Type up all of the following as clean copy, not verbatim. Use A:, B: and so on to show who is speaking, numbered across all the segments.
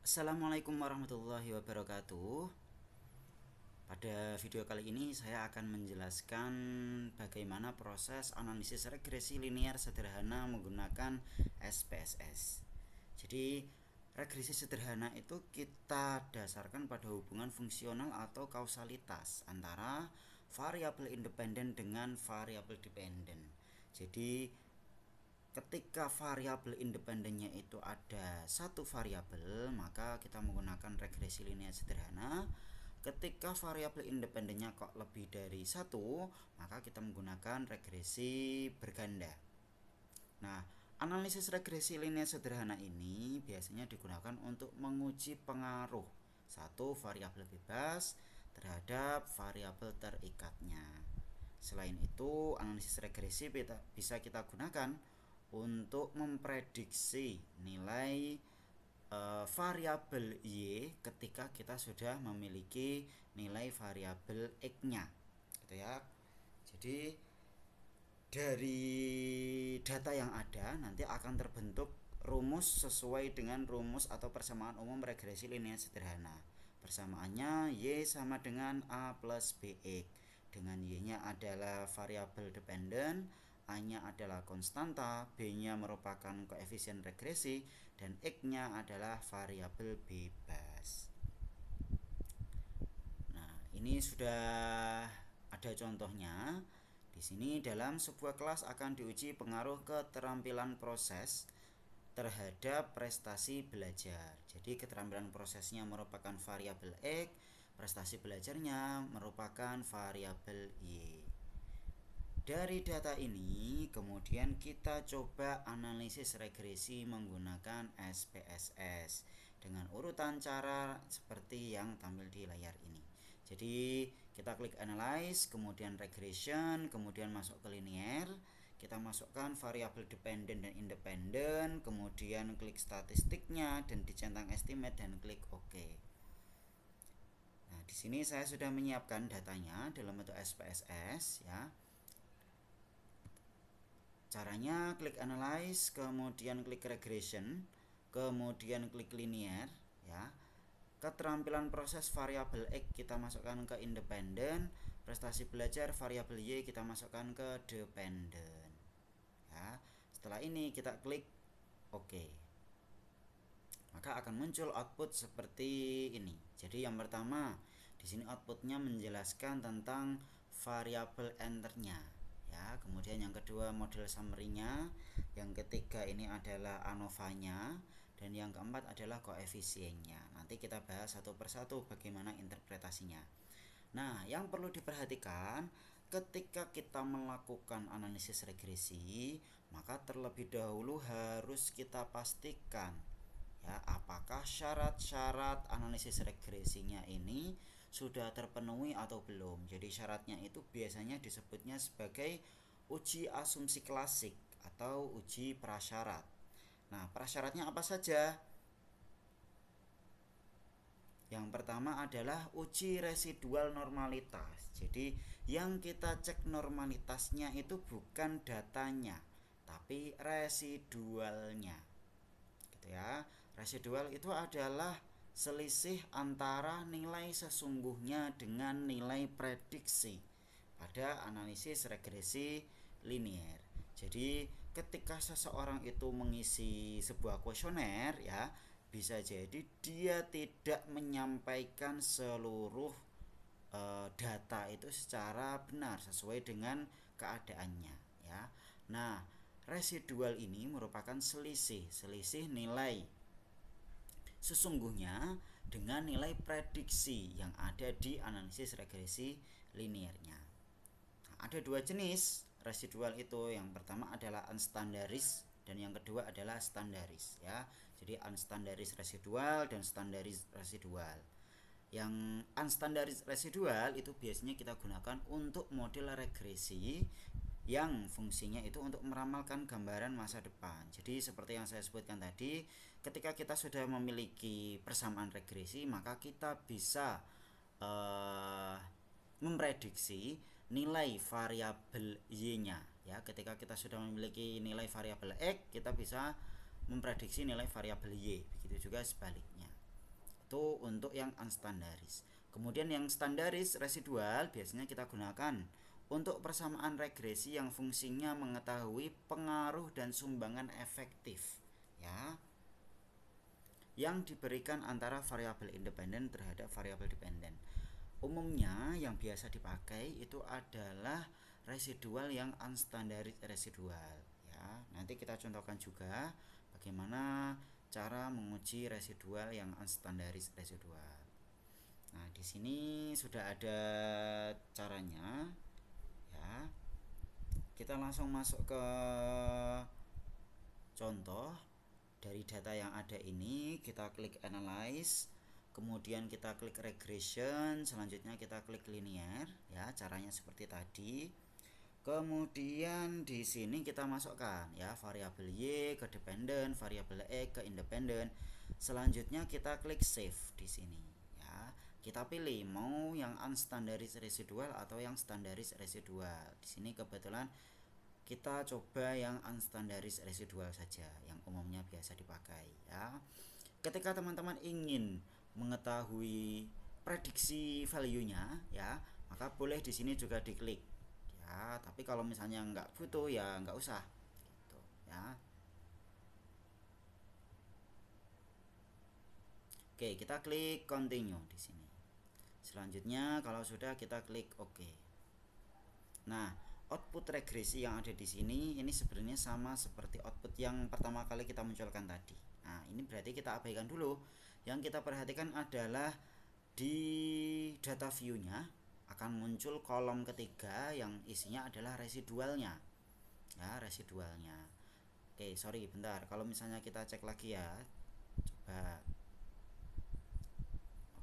A: Assalamualaikum warahmatullahi wabarakatuh. Pada video kali ini saya akan menjelaskan bagaimana proses analisis regresi linear sederhana menggunakan SPSS. Jadi regresi sederhana itu kita dasarkan pada hubungan fungsional atau kausalitas antara variabel independen dengan variabel dependen. Jadi ketika variabel independennya itu ada satu variabel, maka kita menggunakan regresi linear sederhana. Ketika variabel independennya kok lebih dari satu, maka kita menggunakan regresi berganda. Nah, analisis regresi linear sederhana ini biasanya digunakan untuk menguji pengaruh satu variabel bebas terhadap variabel terikatnya. Selain itu, analisis regresi bisa kita gunakan untuk memprediksi nilai variabel Y ketika kita sudah memiliki nilai variabel X-nya, gitu ya. Jadi dari data yang ada nanti akan terbentuk rumus sesuai dengan rumus atau persamaan umum regresi linear sederhana. Persamaannya Y sama dengan A plus BX, dengan Y-nya adalah variabel dependen, A-nya adalah konstanta, B-nya merupakan koefisien regresi, dan X-nya adalah variabel bebas. Nah, ini sudah ada contohnya. Di sini dalam sebuah kelas akan diuji pengaruh keterampilan proses terhadap prestasi belajar. Jadi keterampilan prosesnya merupakan variabel X, prestasi belajarnya merupakan variabel Y. Dari data ini kemudian kita coba analisis regresi menggunakan SPSS dengan urutan cara seperti yang tampil di layar ini. Jadi kita klik analyze, kemudian regression, kemudian masuk ke linear, kita masukkan variabel dependen dan independen, kemudian klik statistiknya dan dicentang estimate dan klik OK. Nah, di sini saya sudah menyiapkan datanya dalam bentuk SPSS ya. Caranya klik analyze, kemudian klik regression, kemudian klik linear ya. Keterampilan proses variabel X kita masukkan ke independen, prestasi belajar variabel Y kita masukkan ke dependen. Ya. Setelah ini kita klik OK. Maka akan muncul output seperti ini. Jadi yang pertama, di sini outputnya menjelaskan tentang variabel enternya. Ya, kemudian yang kedua model summary-nya, yang ketiga ini adalah ANOVA-nya, dan yang keempat adalah koefisiennya. Nanti kita bahas satu persatu bagaimana interpretasinya. Nah, yang perlu diperhatikan ketika kita melakukan analisis regresi, maka terlebih dahulu harus kita pastikan ya, apakah syarat-syarat analisis regresinya ini sudah terpenuhi atau belum. Jadi syaratnya itu biasanya disebutnya sebagai uji asumsi klasik atau uji prasyarat. Nah, prasyaratnya apa saja? Yang pertama adalah uji residual normalitas. Jadi yang kita cek normalitasnya itu bukan datanya, tapi residualnya. Gitu ya. Residual itu adalah selisih antara nilai sesungguhnya dengan nilai prediksi pada analisis regresi linear. Jadi ketika seseorang itu mengisi sebuah kuesioner ya, bisa jadi dia tidak menyampaikan seluruh data itu secara benar sesuai dengan keadaannya ya. Nah, residual ini merupakan selisih nilai sesungguhnya dengan nilai prediksi yang ada di analisis regresi linearnya. Nah, ada dua jenis residual itu. Yang pertama adalah unstandaris dan yang kedua adalah standaris ya. Jadi unstandaris residual dan standaris residual. Yang unstandaris residual itu biasanya kita gunakan untuk model regresi yang fungsinya itu untuk meramalkan gambaran masa depan. Jadi seperti yang saya sebutkan tadi, ketika kita sudah memiliki persamaan regresi, maka kita bisa memprediksi nilai variabel Y-nya ya. Ketika kita sudah memiliki nilai variabel X, kita bisa memprediksi nilai variabel Y. Begitu juga sebaliknya. Itu untuk yang unstandaris. Kemudian yang standaris residual biasanya kita gunakan untuk persamaan regresi yang fungsinya mengetahui pengaruh dan sumbangan efektif, ya, yang diberikan antara variabel independen terhadap variabel dependen. Umumnya yang biasa dipakai itu adalah residual yang unstandaris residual, ya. Nanti kita contohkan juga bagaimana cara menguji residual yang unstandaris residual. Nah, di sini sudah ada caranya, ya. Kita langsung masuk ke contoh dari data yang ada ini. Kita klik analyze, kemudian kita klik regression, selanjutnya kita klik linear, ya. Caranya seperti tadi. Kemudian di sini kita masukkan, ya, variabel Y ke dependen, variabel E ke independen. Selanjutnya kita klik save di sini, ya. Kita pilih mau yang unstandaris residual atau yang standaris residual. Di sini kebetulan kita coba yang unstandaris residual saja, yang umumnya biasa dipakai, ya. Ketika teman-teman ingin mengetahui prediksi value-nya, ya, maka boleh di sini juga diklik, ya. Tapi kalau misalnya nggak butuh, ya nggak usah, gitu, ya. Oke, kita klik continue di sini. Selanjutnya kalau sudah kita klik OK. Nah, output regresi yang ada di sini ini sebenarnya sama seperti output yang pertama kali kita munculkan tadi. Nah, ini berarti kita abaikan dulu. Yang kita perhatikan adalah di data view-nya akan muncul kolom ketiga yang isinya adalah residualnya, ya, residualnya. Oke, sorry, bentar. Kalau misalnya kita cek lagi, ya, coba.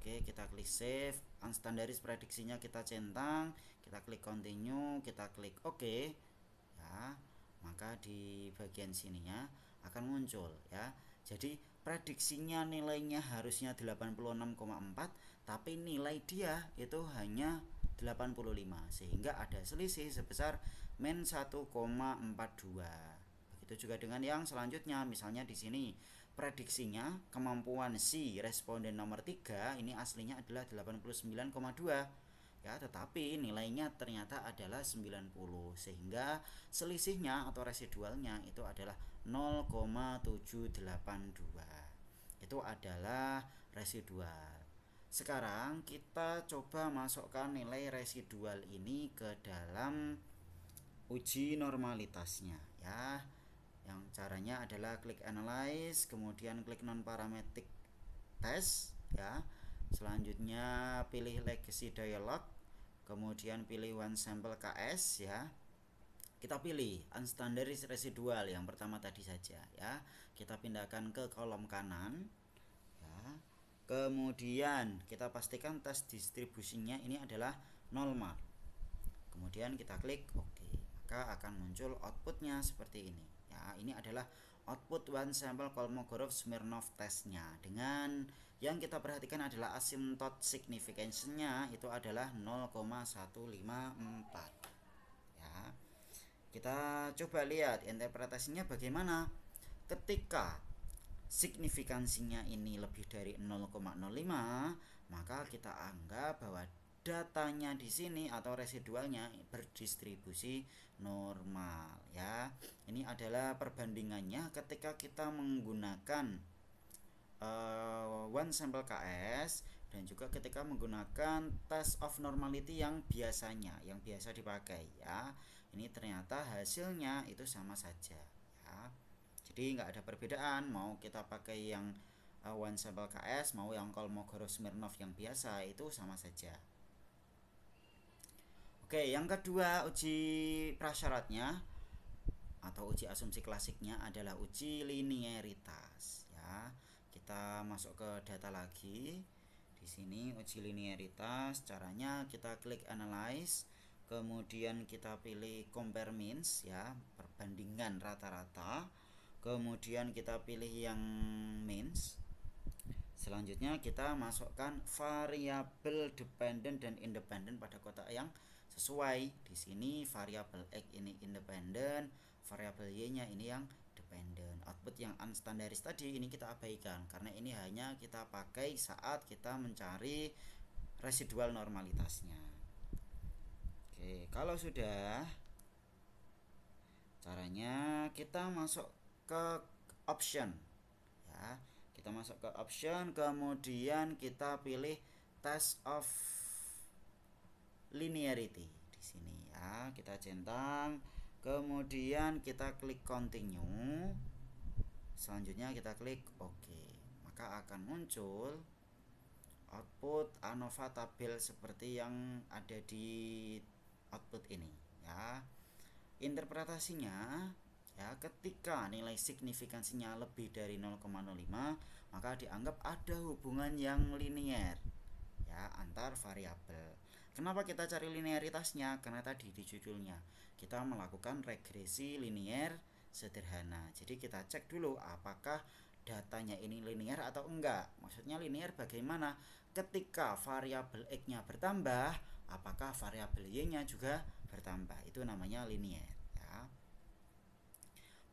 A: Oke, kita klik save, unstandaris prediksinya kita centang, kita klik continue, kita klik OK, ya. Maka di bagian sininya akan muncul, ya. Jadi prediksinya nilainya harusnya 86,4, tapi nilai dia itu hanya 85, sehingga ada selisih sebesar min 1,42. Begitu juga dengan yang selanjutnya, misalnya di sini prediksinya kemampuan si responden nomor 3 ini aslinya adalah 89,2, ya, tetapi nilainya ternyata adalah 90, sehingga selisihnya atau residualnya itu adalah 0,782. Itu adalah residual. Sekarang kita coba masukkan nilai residual ini ke dalam uji normalitasnya, ya. Yang caranya adalah klik analyze, kemudian klik non parametric test, ya. Selanjutnya pilih legacy dialog, kemudian pilih one sample KS, ya. Kita pilih unstandaris residual yang pertama tadi saja, ya. Kita pindahkan ke kolom kanan, ya. Kemudian kita pastikan tes distribusinya ini adalah normal. Kemudian kita klik OK, maka akan muncul outputnya seperti ini. Ya, ini adalah output one sample Kolmogorov-Smirnov testnya. Dengan yang kita perhatikan adalah asymptote significance-nya itu adalah 0,154. Ya. Kita coba lihat interpretasinya bagaimana. Ketika signifikansinya ini lebih dari 0,05, maka kita anggap bahwa datanya di sini atau residualnya berdistribusi normal, ya. Ini adalah perbandingannya ketika kita menggunakan one sample KS dan juga ketika menggunakan test of normality yang biasa dipakai, ya. Ini ternyata hasilnya itu sama saja, ya. Jadi nggak ada perbedaan mau kita pakai yang one sample KS mau yang Kolmogorov-Smirnov yang biasa, itu sama saja. Oke, yang kedua uji prasyaratnya atau uji asumsi klasiknya adalah uji linearitas, ya. Kita masuk ke data lagi. Di sini uji linearitas, caranya kita klik analyze, kemudian kita pilih compare means, ya, perbandingan rata-rata. Kemudian kita pilih yang means. Selanjutnya kita masukkan variabel dependent dan independent pada kotak yang sesuai. Di sini variabel X ini independen, variabel Y-nya ini yang independent. Output yang unstandaris tadi ini kita abaikan karena ini hanya kita pakai saat kita mencari residual normalitasnya. Oke, kalau sudah, caranya kita masuk ke option ya. Kita masuk ke option, kemudian kita pilih test of linearity di sini ya. Kita centang, kemudian kita klik continue. Selanjutnya kita klik OK. Maka akan muncul output ANOVA tabel seperti yang ada di output ini ya. Interpretasinya ya, ketika nilai signifikansinya lebih dari 0,05 maka dianggap ada hubungan yang linier ya antar variabel. Kenapa kita cari linearitasnya? Karena tadi di judulnya kita melakukan regresi linier sederhana. Jadi kita cek dulu apakah datanya ini linier atau enggak. Maksudnya linier bagaimana? Ketika variabel X-nya bertambah, apakah variabel Y-nya juga bertambah? Itu namanya linier ya.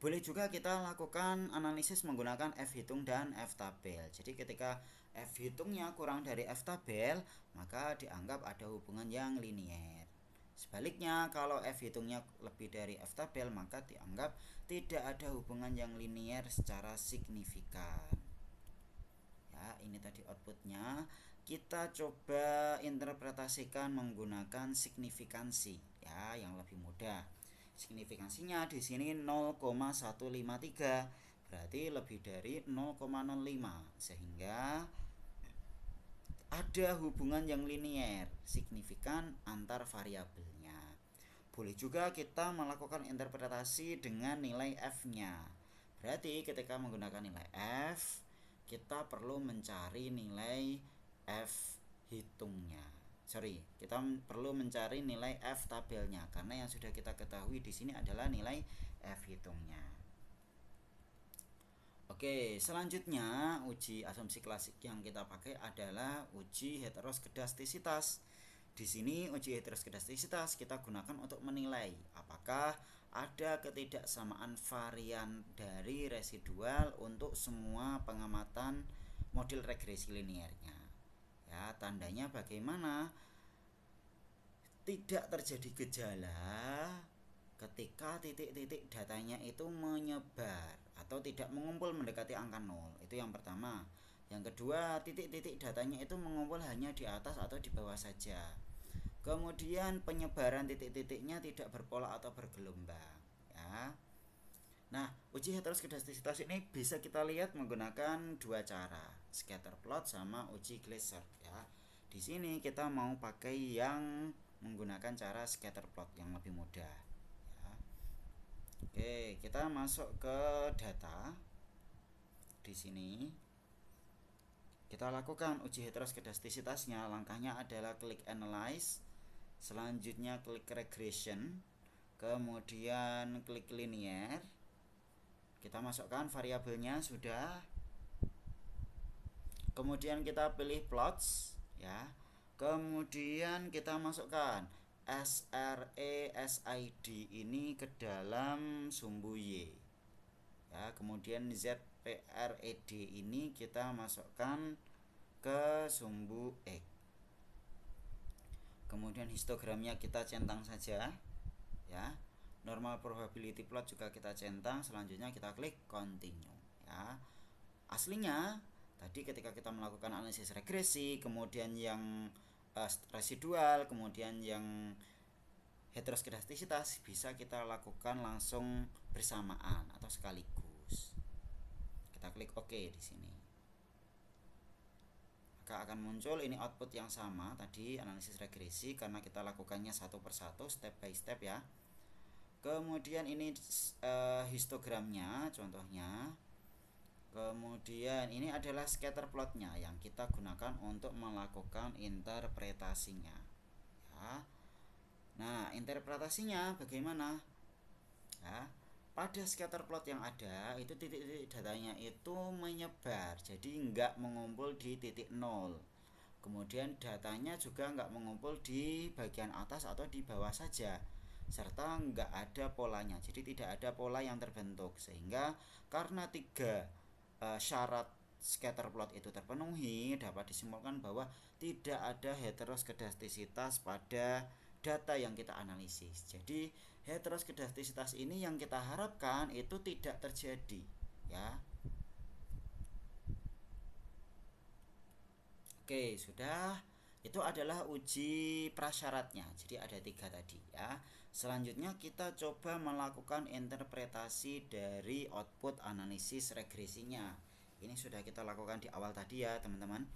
A: Boleh juga kita lakukan analisis menggunakan F-hitung dan F-tabel. Jadi ketika F-hitungnya kurang dari F-tabel, maka dianggap ada hubungan yang linier. Sebaliknya, kalau F-hitungnya lebih dari F-tabel, maka dianggap tidak ada hubungan yang linier secara signifikan. Ya, ini tadi outputnya. Kita coba interpretasikan menggunakan signifikansi ya, yang lebih mudah. Signifikansinya di sini 0,153, berarti lebih dari 0,05, sehingga ada hubungan yang linier signifikan antar variabelnya. Boleh juga kita melakukan interpretasi dengan nilai F-nya. Berarti ketika menggunakan nilai F, kita perlu mencari nilai F hitungnya. Kita perlu mencari nilai F tabelnya karena yang sudah kita ketahui di sini adalah nilai F hitungnya. Oke, selanjutnya uji asumsi klasik yang kita pakai adalah uji heteroskedastisitas. Di sini uji heteroskedastisitas kita gunakan untuk menilai apakah ada ketidaksamaan varian dari residual untuk semua pengamatan model regresi linearnya. Ya, tandanya bagaimana? Tidak terjadi gejala ketika titik-titik datanya itu menyebar atau tidak mengumpul mendekati angka 0. Itu yang pertama. Yang kedua, titik-titik datanya itu mengumpul hanya di atas atau di bawah saja. Kemudian penyebaran titik-titiknya tidak berpola atau bergelombang ya. Nah, uji heteroskedastisitas ini bisa kita lihat menggunakan dua cara, scatter plot sama uji Gleiser ya. Di sini kita mau pakai yang menggunakan cara scatter plot yang lebih mudah ya. Oke, kita masuk ke data. Di sini kita lakukan uji heteroskedastisitasnya. Langkahnya adalah klik analyze, selanjutnya klik regression, kemudian klik linear. Kita masukkan variabelnya sudah. Kemudian kita pilih plots ya. Kemudian kita masukkan SRE-SID ini ke dalam sumbu Y. Ya, kemudian ZPRED ini kita masukkan ke sumbu X. Kemudian histogramnya kita centang saja ya. Normal probability plot juga kita centang, selanjutnya kita klik continue ya. Aslinya tadi ketika kita melakukan analisis regresi, kemudian yang residual, kemudian yang heteroskedastisitas bisa kita lakukan langsung bersamaan atau sekaligus. Kita klik OK di sini. Maka akan muncul ini output yang sama tadi analisis regresi karena kita lakukannya satu persatu, step by step ya. Kemudian ini histogramnya contohnya. Kemudian ini adalah scatter plotnya yang kita gunakan untuk melakukan interpretasinya ya. Nah, interpretasinya bagaimana ya? Pada scatter plot yang ada itu titik-titik datanya itu menyebar, jadi nggak mengumpul di titik 0. Kemudian datanya juga nggak mengumpul di bagian atas atau di bawah saja, serta nggak ada polanya. Jadi tidak ada pola yang terbentuk, sehingga karena tiga syarat scatter plot itu terpenuhi, dapat disimpulkan bahwa tidak ada heteroskedastisitas pada data yang kita analisis. Jadi heteroskedastisitas ini yang kita harapkan itu tidak terjadi, ya. Oke, sudah. Itu adalah uji prasyaratnya. Jadi ada 3 tadi, ya. Selanjutnya kita coba melakukan interpretasi dari output analisis regresinya. Ini sudah kita lakukan di awal tadi ya, teman-teman.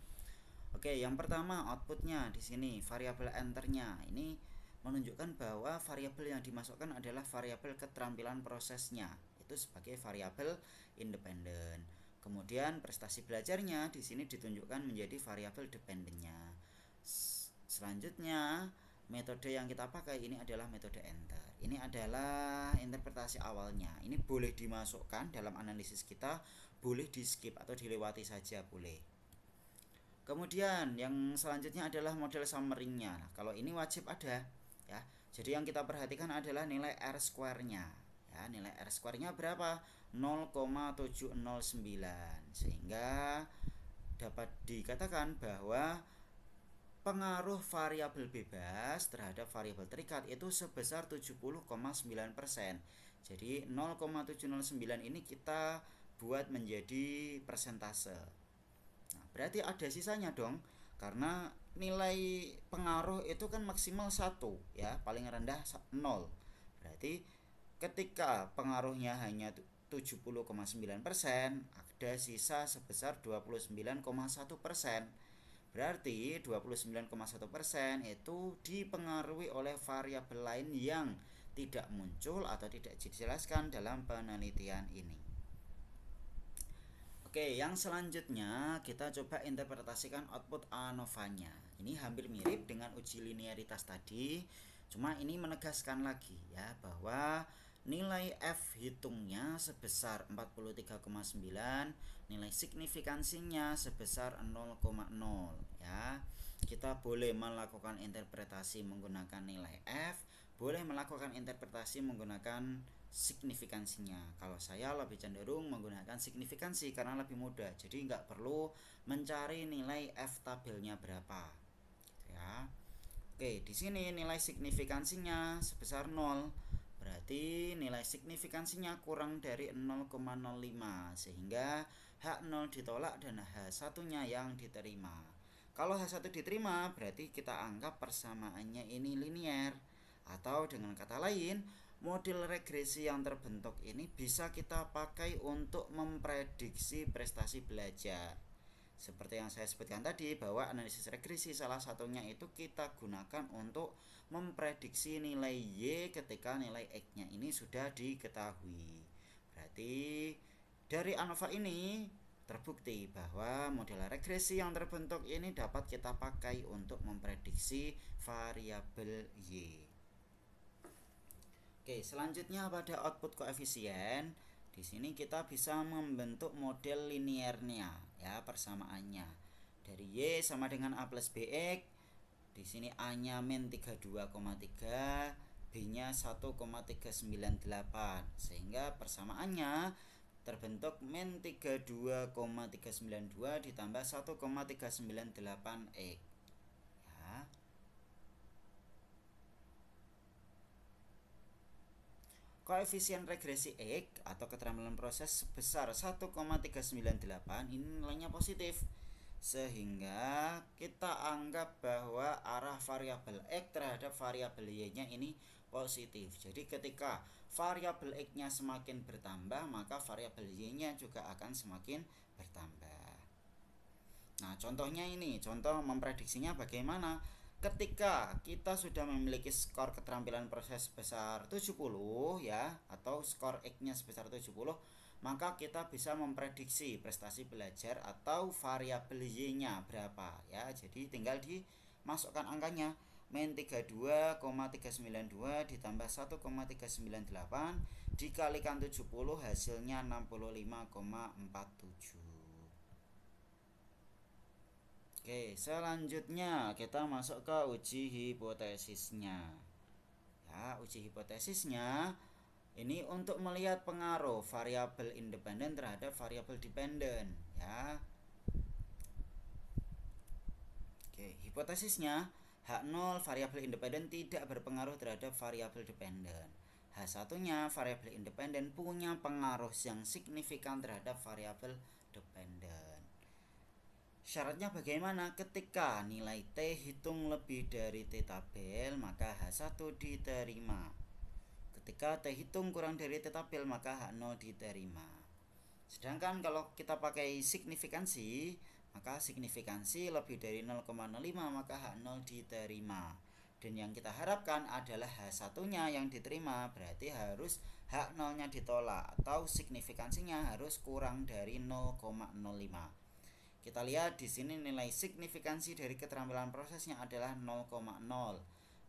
A: Oke, yang pertama outputnya di sini variabel enternya. Ini menunjukkan bahwa variabel yang dimasukkan adalah variabel keterampilan prosesnya. Itu sebagai variabel independen. Kemudian prestasi belajarnya di sini ditunjukkan menjadi variabel dependennya. Selanjutnya metode yang kita pakai ini adalah metode enter. Ini adalah interpretasi awalnya. Ini boleh dimasukkan dalam analisis kita, boleh di skip atau dilewati saja boleh. Kemudian yang selanjutnya adalah model summary-nya. Nah, kalau ini wajib ada, ya. Jadi yang kita perhatikan adalah nilai R square-nya. Ya, nilai R square-nya berapa? 0,709. Sehingga dapat dikatakan bahwa pengaruh variabel bebas terhadap variabel terikat itu sebesar 70,9%. Jadi 0,709 ini kita buat menjadi persentase. Nah, berarti ada sisanya dong, karena nilai pengaruh itu kan maksimal 1, ya, paling rendah 0. Berarti ketika pengaruhnya hanya 70,9%, ada sisa sebesar 29,1%. Berarti 29,1% itu dipengaruhi oleh variabel lain yang tidak muncul atau tidak dijelaskan dalam penelitian ini. Oke, yang selanjutnya kita coba interpretasikan output ANOVA-nya. Ini hampir mirip dengan uji linearitas tadi, cuma ini menegaskan lagi ya bahwa nilai F hitungnya sebesar 43,9, nilai signifikansinya sebesar 0,0, ya. Kita boleh melakukan interpretasi menggunakan nilai F, boleh melakukan interpretasi menggunakan signifikansinya. Kalau saya lebih cenderung menggunakan signifikansi karena lebih mudah. Jadi nggak perlu mencari nilai F tabelnya berapa, ya. Oke, di sini nilai signifikansinya sebesar 0. Berarti nilai signifikansinya kurang dari 0,05, sehingga H0 ditolak dan H1-nya yang diterima. Kalau H1 diterima, berarti kita anggap persamaannya ini linear. Atau dengan kata lain, model regresi yang terbentuk ini bisa kita pakai untuk memprediksi prestasi belajar. Seperti yang saya sebutkan tadi, bahwa analisis regresi salah satunya itu kita gunakan untuk memprediksi nilai Y ketika nilai X-nya ini sudah diketahui. Berarti dari ANOVA ini terbukti bahwa model regresi yang terbentuk ini dapat kita pakai untuk memprediksi variabel Y. Oke, selanjutnya pada output koefisien, di sini kita bisa membentuk model linearnya, ya, persamaannya. Dari Y sama dengan A plus BX. Di sini A-nya min 32,3, B-nya 1,398, sehingga persamaannya terbentuk min 32,392 ditambah 1,398X. Ya. Koefisien regresi X atau keterampilan proses sebesar 1,398 ini nilainya positif, sehingga kita anggap bahwa arah variabel X terhadap variabel Y-nya ini positif. Jadi ketika variabel X-nya semakin bertambah, maka variabel Y-nya juga akan semakin bertambah. Nah, contohnya ini, contoh memprediksinya bagaimana? Ketika kita sudah memiliki skor keterampilan proses sebesar 70, ya, atau skor X-nya sebesar 70, maka kita bisa memprediksi prestasi belajar atau variabel Y-nya berapa, ya. Jadi tinggal dimasukkan angkanya, min 32,392 ditambah 1,398 dikalikan 70, hasilnya 65,47. Oke, selanjutnya kita masuk ke uji hipotesisnya. Ya, uji hipotesisnya ini untuk melihat pengaruh variabel independen terhadap variabel dependen, ya. Oke, hipotesisnya H0 variabel independen tidak berpengaruh terhadap variabel dependen. H1-nya variabel independen punya pengaruh yang signifikan terhadap variabel dependen. Syaratnya bagaimana? Ketika nilai T hitung lebih dari T tabel, maka H1 diterima. Ketika T hitung kurang dari T tabel, maka H0 diterima. Sedangkan kalau kita pakai signifikansi, maka signifikansi lebih dari 0,05 maka H0 diterima. Dan yang kita harapkan adalah H1-nya yang diterima, berarti harus H0-nya ditolak atau signifikansinya harus kurang dari 0,05. Kita lihat di sini nilai signifikansi dari keterampilan prosesnya adalah 0,0,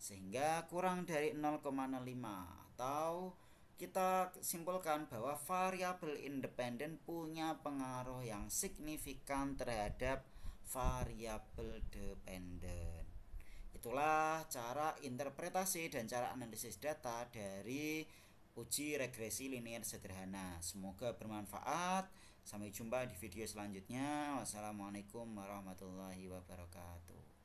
A: sehingga kurang dari 0,05 atau kita simpulkan bahwa variabel independen punya pengaruh yang signifikan terhadap variabel dependen. Itulah cara interpretasi dan cara analisis data dari uji regresi linier sederhana. Semoga bermanfaat. Sampai jumpa di video selanjutnya. Wassalamualaikum warahmatullahi wabarakatuh.